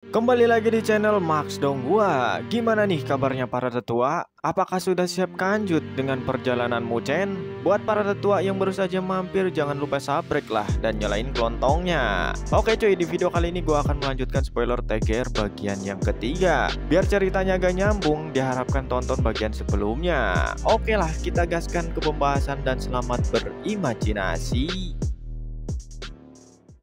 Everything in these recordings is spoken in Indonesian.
Kembali lagi di channel Max dong gua. Gimana nih kabarnya para tetua? Apakah sudah siap kanjut dengan perjalanan Muchen? Buat para tetua yang baru saja mampir, jangan lupa subscribe lah dan nyalain kelontongnya. Oke cuy, di video kali ini gua akan melanjutkan spoiler TGR bagian yang ketiga. Biar ceritanya agak nyambung, diharapkan tonton bagian sebelumnya. Oke lah, kita gaskan ke pembahasan dan selamat berimajinasi.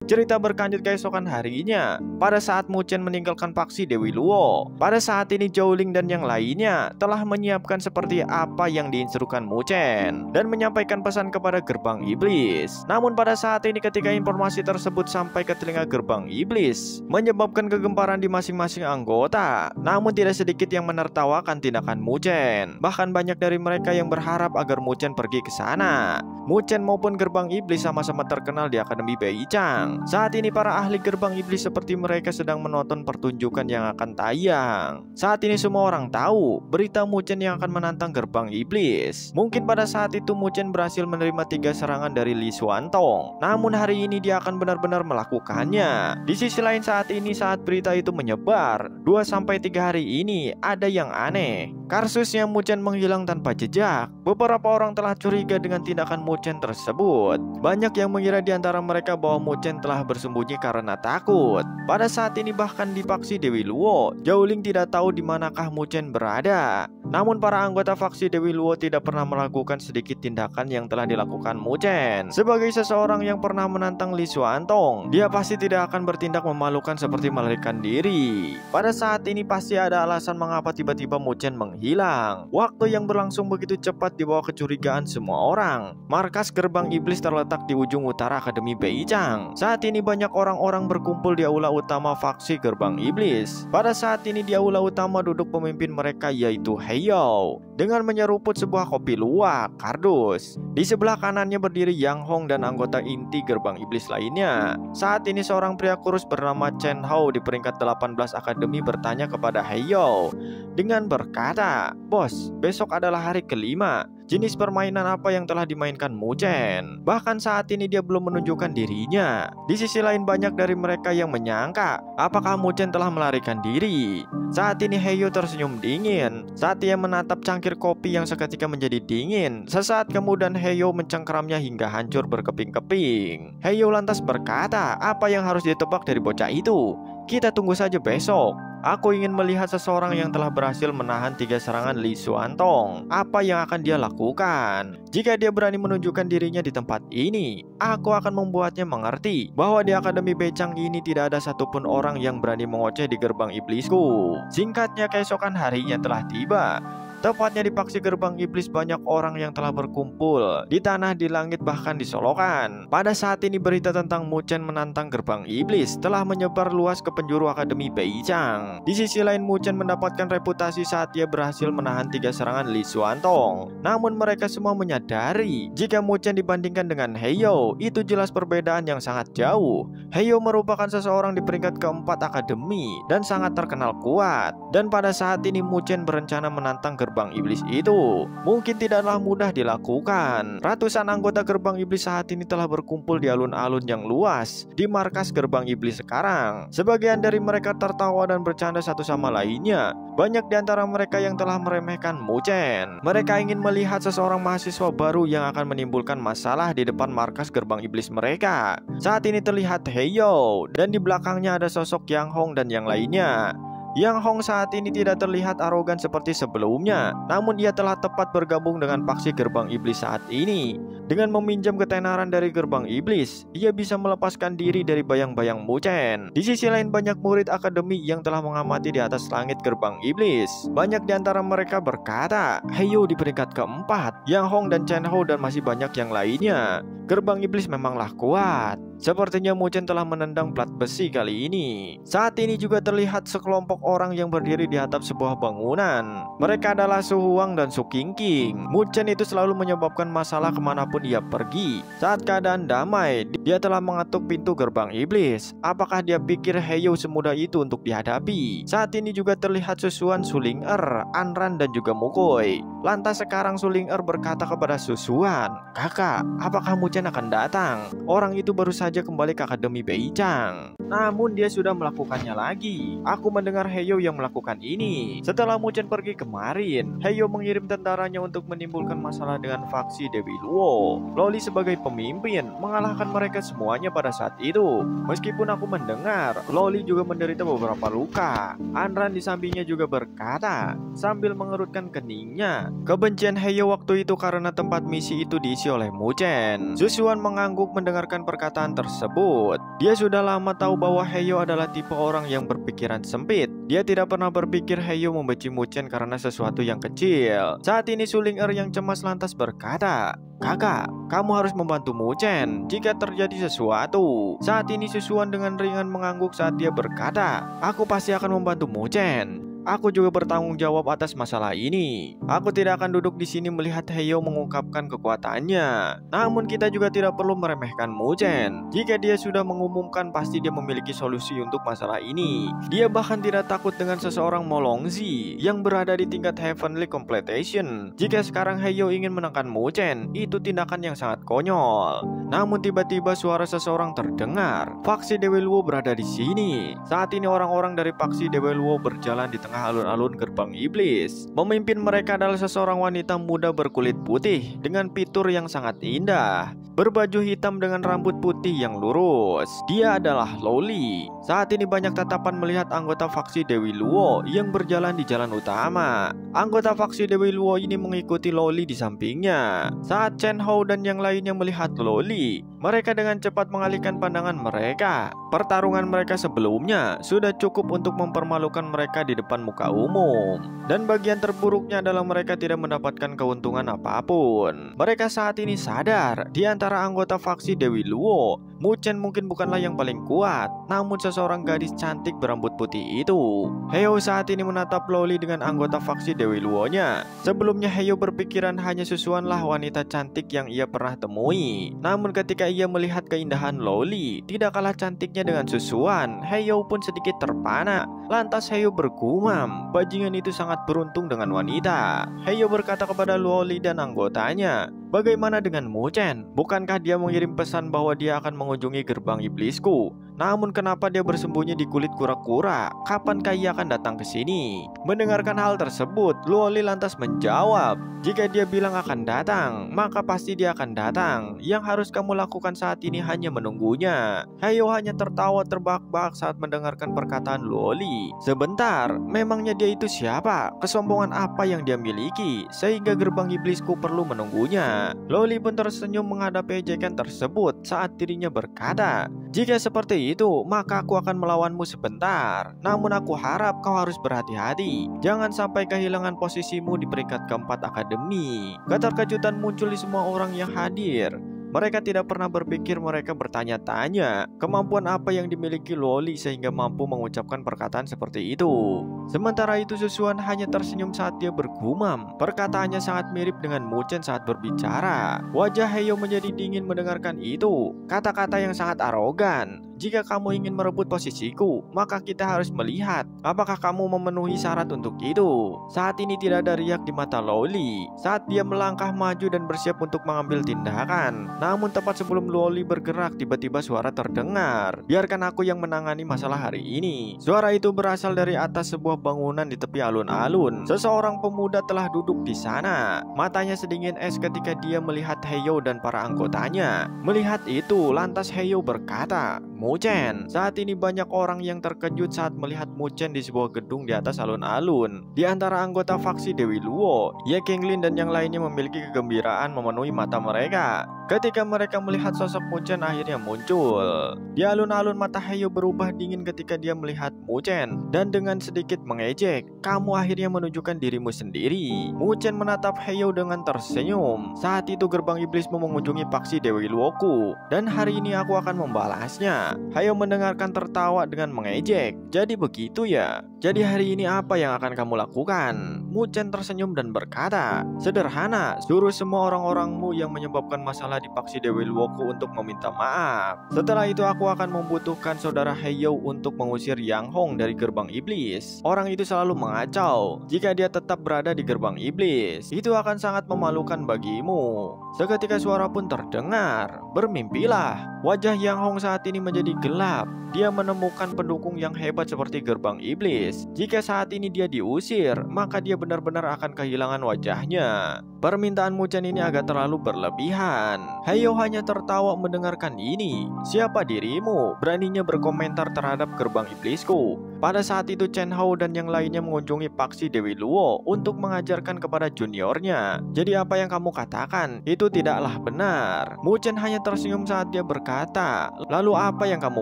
Cerita berlanjut keesokan harinya. Pada saat Muchen meninggalkan faksi Dewi Luo, pada saat ini Zhao Ling dan yang lainnya telah menyiapkan seperti apa yang diinstruksikan Muchen dan menyampaikan pesan kepada gerbang iblis. Namun pada saat ini ketika informasi tersebut sampai ke telinga gerbang iblis, menyebabkan kegemparan di masing-masing anggota. Namun tidak sedikit yang menertawakan tindakan Muchen. Bahkan banyak dari mereka yang berharap agar Muchen pergi ke sana. Muchen maupun gerbang iblis sama-sama terkenal di Akademi Beichang. Saat ini para ahli gerbang iblis seperti mereka sedang menonton pertunjukan yang akan tayang. Saat ini semua orang tahu berita Muchen yang akan menantang gerbang iblis. Mungkin pada saat itu Muchen berhasil menerima 3 serangan dari Li Xuantong. Namun hari ini dia akan benar-benar melakukannya. Di sisi lain saat ini saat berita itu menyebar, 2-3 hari ini ada yang aneh. Kasusnya Muchen menghilang tanpa jejak. Beberapa orang telah curiga dengan tindakan Muchen tersebut. Banyak yang mengira di antara mereka bahwa Muchen telah bersembunyi karena takut. Pada saat ini bahkan di faksi Dewi Luo, Zhao Ling tidak tahu di manakah Muchen berada. Namun para anggota faksi Dewi Luo tidak pernah melakukan sedikit tindakan yang telah dilakukan Muchen. Sebagai seseorang yang pernah menantang Li Xuantong, dia pasti tidak akan bertindak memalukan seperti melarikan diri. Pada saat ini pasti ada alasan mengapa tiba-tiba Muchen menghilang. Waktu yang berlangsung begitu cepat di bawah kecurigaan semua orang. Markas gerbang iblis terletak di ujung utara Akademi Beichang. Saat ini banyak orang-orang berkumpul di aula utama faksi gerbang iblis. Pada saat ini di aula utama duduk pemimpin mereka yaitu Heiyou dengan menyeruput sebuah kopi luwak kardus. Di sebelah kanannya berdiri Yang Hong dan anggota inti gerbang iblis lainnya. Saat ini seorang pria kurus bernama Chen Hao di peringkat 18 akademi bertanya kepada Heiyou dengan berkata, "Bos, besok adalah hari kelima. Jenis permainan apa yang telah dimainkan Muchen? Bahkan saat ini dia belum menunjukkan dirinya." Di sisi lain banyak dari mereka yang menyangka apakah Muchen telah melarikan diri. Saat ini Heiyou tersenyum dingin saat ia menatap cangkir kopi yang seketika menjadi dingin. Sesaat kemudian Heiyou mencengkeramnya hingga hancur berkeping-keping. Heiyou lantas berkata, "Apa yang harus ditebak dari bocah itu? Kita tunggu saja besok. Aku ingin melihat seseorang yang telah berhasil menahan 3 serangan Li Xuantong. Apa yang akan dia lakukan? Jika dia berani menunjukkan dirinya di tempat ini, aku akan membuatnya mengerti bahwa di Akademi Beichang ini tidak ada satupun orang yang berani mengoceh di gerbang iblisku." Singkatnya keesokan harinya telah tiba. Tepatnya di faksi gerbang iblis banyak orang yang telah berkumpul di tanah, di langit, bahkan di Solokan. Pada saat ini berita tentang Muchen menantang gerbang iblis telah menyebar luas ke penjuru Akademi Beichang. Di sisi lain Muchen mendapatkan reputasi saat ia berhasil menahan 3 serangan Li Xuantong. Namun mereka semua menyadari jika Muchen dibandingkan dengan Heiyou, itu jelas perbedaan yang sangat jauh. Heiyou merupakan seseorang di peringkat keempat akademi dan sangat terkenal kuat. Dan pada saat ini Muchen berencana menantang gerbang iblis itu mungkin tidaklah mudah dilakukan. Ratusan anggota gerbang iblis saat ini telah berkumpul di alun-alun yang luas di markas gerbang iblis sekarang. Sebagian dari mereka tertawa dan bercanda satu sama lainnya. Banyak di antara mereka yang telah meremehkan Muchen. Mereka ingin melihat seseorang mahasiswa baru yang akan menimbulkan masalah di depan markas gerbang iblis mereka. Saat ini terlihat Heiyou dan di belakangnya ada sosok Yang Hong dan yang lainnya. Yang Hong saat ini tidak terlihat arogan seperti sebelumnya, namun ia telah tepat bergabung dengan faksi gerbang iblis saat ini. Dengan meminjam ketenaran dari gerbang iblis, ia bisa melepaskan diri dari bayang-bayang Muchen. Di sisi lain banyak murid akademi yang telah mengamati di atas langit gerbang iblis. Banyak di antara mereka berkata, Heiyou di peringkat keempat, Yang Hong dan Chen Hao dan masih banyak yang lainnya. Gerbang iblis memanglah kuat. Sepertinya Muchen telah menendang plat besi kali ini. Saat ini juga terlihat sekelompok orang yang berdiri di atap sebuah bangunan. Mereka adalah Su Huang dan Su Qingqing. Muchen itu selalu menyebabkan masalah kemanapun dia pergi. Saat keadaan damai, dia telah mengetuk pintu gerbang iblis. Apakah dia pikir Heiyou semudah itu untuk dihadapi? Saat ini juga terlihat Susuan, Suling-er, Anran dan juga Mukoi. Lantas sekarang Suling-er berkata kepada Susuan, "Kakak, apakah Muchen Chen akan datang. Orang itu baru saja kembali ke Akademi Beichang. Namun dia sudah melakukannya lagi. Aku mendengar Heyo yang melakukan ini. Setelah Mu Chen pergi kemarin, Heyo mengirim tentaranya untuk menimbulkan masalah dengan faksi Dewi Luo. Loli sebagai pemimpin mengalahkan mereka semuanya pada saat itu. Meskipun aku mendengar Loli juga menderita beberapa luka. Anran di sampingnya juga berkata sambil mengerutkan keningnya, kebencian Heyo waktu itu karena tempat misi itu diisi oleh Mu Chen. Susuan mengangguk mendengarkan perkataan tersebut. Dia sudah lama tahu bahwa Heyo adalah tipe orang yang berpikiran sempit. Dia tidak pernah berpikir Heyo membenci Mu Chen karena sesuatu yang kecil. Saat ini Suling Er yang cemas lantas berkata, "Kakak, kamu harus membantu Mu Chen jika terjadi sesuatu." Saat ini Susuan dengan ringan mengangguk saat dia berkata, "Aku pasti akan membantu Mu Chen. Aku juga bertanggung jawab atas masalah ini. Aku tidak akan duduk di sini melihat Heyo mengungkapkan kekuatannya. Namun kita juga tidak perlu meremehkan Mu Chen. Jika dia sudah mengumumkan, pasti dia memiliki solusi untuk masalah ini. Dia bahkan tidak takut dengan seseorang Molongzi yang berada di tingkat Heavenly Completion. Jika sekarang Heyo ingin menekan Mu Chen, itu tindakan yang sangat konyol." Namun tiba-tiba suara seseorang terdengar. Faksi Dewi Luo berada di sini. Saat ini orang-orang dari faksi Dewi Luo berjalan di tengah alun-alun gerbang iblis. Memimpin mereka adalah seseorang wanita muda berkulit putih dengan fitur yang sangat indah, berbaju hitam dengan rambut putih yang lurus. Dia adalah Loli. Saat ini banyak tatapan melihat anggota faksi Dewi Luo yang berjalan di jalan utama. Anggota faksi Dewi Luo ini mengikuti Loli di sampingnya. Saat Chen Hao dan yang lainnya melihat Loli, mereka dengan cepat mengalihkan pandangan mereka. Pertarungan mereka sebelumnya sudah cukup untuk mempermalukan mereka di depan muka umum. Dan bagian terburuknya adalah mereka tidak mendapatkan keuntungan apapun. Mereka saat ini sadar di antara anggota faksi Dewi Luo, Mu Chen mungkin bukanlah yang paling kuat, namun seseorang gadis cantik berambut putih itu. Heyo saat ini menatap Loli dengan anggota faksi Dewi Luo-nya. Sebelumnya Heyo berpikiran hanya Susuanlah wanita cantik yang ia pernah temui. Namun ketika ia melihat keindahan Loli, tidak kalah cantiknya dengan Susuan, Heyo pun sedikit terpana. Lantas Heyo bergumam, bajingan itu sangat beruntung dengan wanita. Heyo berkata kepada Loli dan anggotanya, "Bagaimana dengan Mu Chen? Bukankah dia mengirim pesan bahwa dia akan mengunjungi gerbang iblisku? Namun kenapa dia bersembunyi di kulit kura-kura? Kapankah ia akan datang ke sini?" Mendengarkan hal tersebut, Loli lantas menjawab, "Jika dia bilang akan datang, maka pasti dia akan datang. Yang harus kamu lakukan saat ini hanya menunggunya." Heyo hanya tertawa terbahak-bahak saat mendengarkan perkataan Loli. Sebentar, memangnya dia itu siapa? Kesombongan apa yang dia miliki sehingga gerbang iblisku perlu menunggunya? Loli pun tersenyum menghadapi ejekan tersebut saat dirinya berkata, "Jika seperti itu, maka aku akan melawanmu sebentar. Namun aku harap kau harus berhati-hati. Jangan sampai kehilangan posisimu di peringkat keempat akademi." Keterkejutan muncul di semua orang yang hadir. Mereka tidak pernah berpikir, mereka bertanya-tanya kemampuan apa yang dimiliki Loli sehingga mampu mengucapkan perkataan seperti itu. Sementara itu Susuan hanya tersenyum saat dia bergumam. Perkataannya sangat mirip dengan Mu Chen saat berbicara. Wajah Heyo menjadi dingin mendengarkan itu. Kata-kata yang sangat arogan. "Jika kamu ingin merebut posisiku, maka kita harus melihat apakah kamu memenuhi syarat untuk itu." Saat ini tidak ada riak di mata Loli saat dia melangkah maju dan bersiap untuk mengambil tindakan. Namun tepat sebelum Loli bergerak, tiba-tiba suara terdengar, "Biarkan aku yang menangani masalah hari ini." Suara itu berasal dari atas sebuah bangunan di tepi alun-alun. Seseorang pemuda telah duduk di sana. Matanya sedingin es ketika dia melihat Heyo dan para anggotanya. Melihat itu, lantas Heyo berkata, "Mu Chen." Saat ini banyak orang yang terkejut saat melihat Mu Chen di sebuah gedung di atas alun-alun. Di antara anggota faksi Dewi Luo, Ye Qinglin dan yang lainnya memiliki kegembiraan memenuhi mata mereka ketika mereka melihat sosok Mu Chen akhirnya muncul. Di alun-alun mata Heyo berubah dingin ketika dia melihat Mu Chen dan dengan sedikit mengejek, "Kamu akhirnya menunjukkan dirimu sendiri." Mu Chen menatap Heyo dengan tersenyum. "Saat itu gerbang iblismu mengunjungi faksi Dewi Luoku dan hari ini aku akan membalasnya." Heyo mendengarkan tertawa dengan mengejek. "Jadi begitu ya? Jadi hari ini apa yang akan kamu lakukan?" Mu Chen tersenyum dan berkata, "Sederhana, suruh semua orang-orangmu yang menyebabkan masalah sana di paksi Dewi Luoku untuk meminta maaf. Setelah itu aku akan membutuhkan saudara Heiyou untuk mengusir Yang Hong dari gerbang iblis. Orang itu selalu mengacau. Jika dia tetap berada di gerbang iblis, itu akan sangat memalukan bagimu. Seketika suara pun terdengar. Bermimpilah. Wajah Yang Hong saat ini menjadi gelap. Dia menemukan pendukung yang hebat seperti gerbang iblis. Jika saat ini dia diusir, maka dia benar-benar akan kehilangan wajahnya. Permintaan Muchen ini agak terlalu berlebihan. Heiyou hanya tertawa mendengarkan ini. Siapa dirimu? Beraninya berkomentar terhadap gerbang iblisku. Pada saat itu Chen Hao dan yang lainnya mengunjungi paksi Dewi Luo untuk mengajarkan kepada juniornya. Jadi apa yang kamu katakan itu tidaklah benar. Muchen hanya tersenyum saat dia berkata, lalu apa yang kamu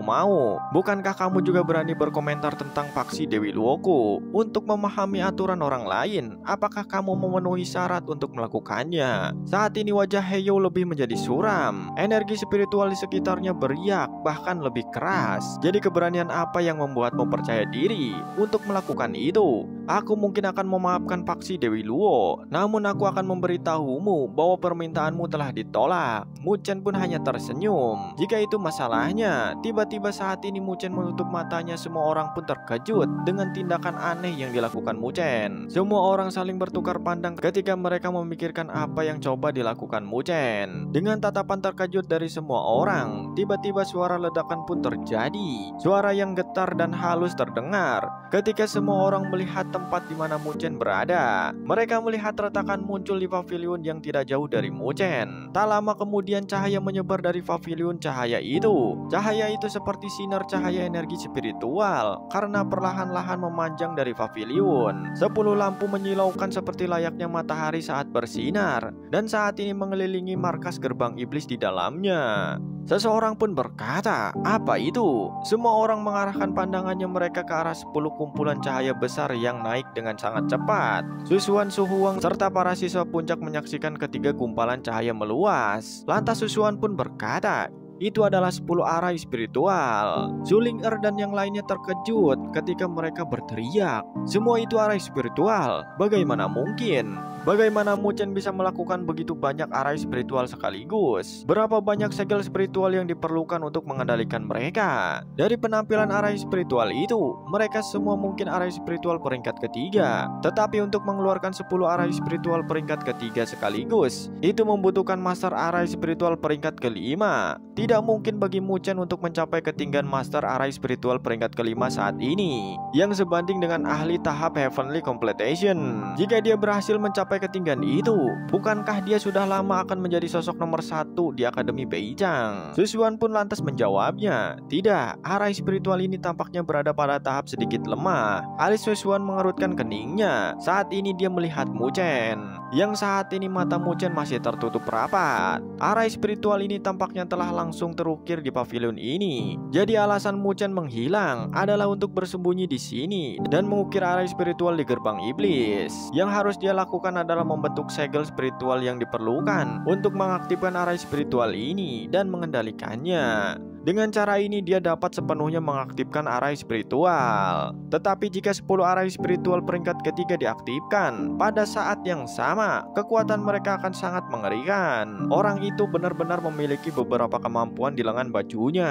mau? Bukankah kamu juga berani berkomentar tentang paksi Dewi Luoku untuk memahami aturan orang lain? Apakah kamu memenuhi syarat untuk melakukannya? Saat ini wajah Heiyou lebih menjadi suram. Energi spiritual di sekitarnya beriak, bahkan lebih keras. Jadi keberanian apa yang membuatmu percaya diri untuk melakukan itu? Aku mungkin akan memaafkan paksi Dewi Luo, namun aku akan memberitahumu bahwa permintaanmu telah ditolak. Muchen pun hanya tersenyum. Jika itu masalahnya, tiba-tiba saat ini Muchen menutup matanya. Semua orang pun terkejut dengan tindakan aneh yang dilakukan Muchen. Semua orang saling bertukar pandang ketika mereka memikirkan apa yang coba dilakukan Muchen. Dengan tatapan terkejut dari semua orang, tiba-tiba suara ledakan pun terjadi. Suara yang getar dan halus terdengar ketika semua orang melihat tempat di mana Muchen berada. Mereka melihat retakan muncul di pavilion yang tidak jauh dari Muchen. Tak lama kemudian cahaya menyebar dari pavilion cahaya itu. Cahaya itu seperti sinar cahaya energi spiritual karena perlahan-lahan memanjang dari pavilion. 10 lampu menyilaukan seperti layaknya matahari saat bersinar dan saat ini mengelilingi markas gerbang iblis di dalamnya. Seseorang pun berkata, apa itu? Semua orang mengarahkan pandangannya mereka ke arah 10 kumpulan cahaya besar yang naik dengan sangat cepat. Susuan Suhuang serta para siswa puncak menyaksikan ketiga gumpalan cahaya meluas. Lantas Susuan pun berkata, itu adalah 10 arai spiritual. Zuling Er dan yang lainnya terkejut ketika mereka berteriak, semua itu arai spiritual. Bagaimana mungkin? Bagaimana Muchen bisa melakukan begitu banyak arai spiritual sekaligus? Berapa banyak segel spiritual yang diperlukan untuk mengendalikan mereka? Dari penampilan arai spiritual itu, mereka semua mungkin arai spiritual peringkat ketiga. Tetapi untuk mengeluarkan 10 arai spiritual peringkat ketiga sekaligus, itu membutuhkan master arai spiritual peringkat kelima. Tidak mungkin bagi Muchen untuk mencapai ketinggian master arai spiritual peringkat kelima saat ini, yang sebanding dengan ahli tahap Heavenly Completion. Jika dia berhasil mencapai ketinggian itu, bukankah dia sudah lama akan menjadi sosok nomor 1 di Akademi Beijing? Susuan pun lantas menjawabnya, tidak, arai spiritual ini tampaknya berada pada tahap sedikit lemah. Alis Susuan mengerutkan keningnya. Saat ini dia melihat Muchen, yang saat ini mata Muchen masih tertutup rapat. Arai spiritual ini tampaknya telah langsung terukir di pavilion ini. Jadi alasan Muchen menghilang adalah untuk bersembunyi di sini dan mengukir arai spiritual di gerbang iblis. Yang harus dia lakukan adalah membentuk segel spiritual yang diperlukan untuk mengaktifkan arai spiritual ini dan mengendalikannya. Dengan cara ini dia dapat sepenuhnya mengaktifkan arai spiritual. Tetapi jika 10 arai spiritual peringkat ketiga diaktifkan pada saat yang sama, kekuatan mereka akan sangat mengerikan. Orang itu benar-benar memiliki beberapa kemampuan di lengan bajunya.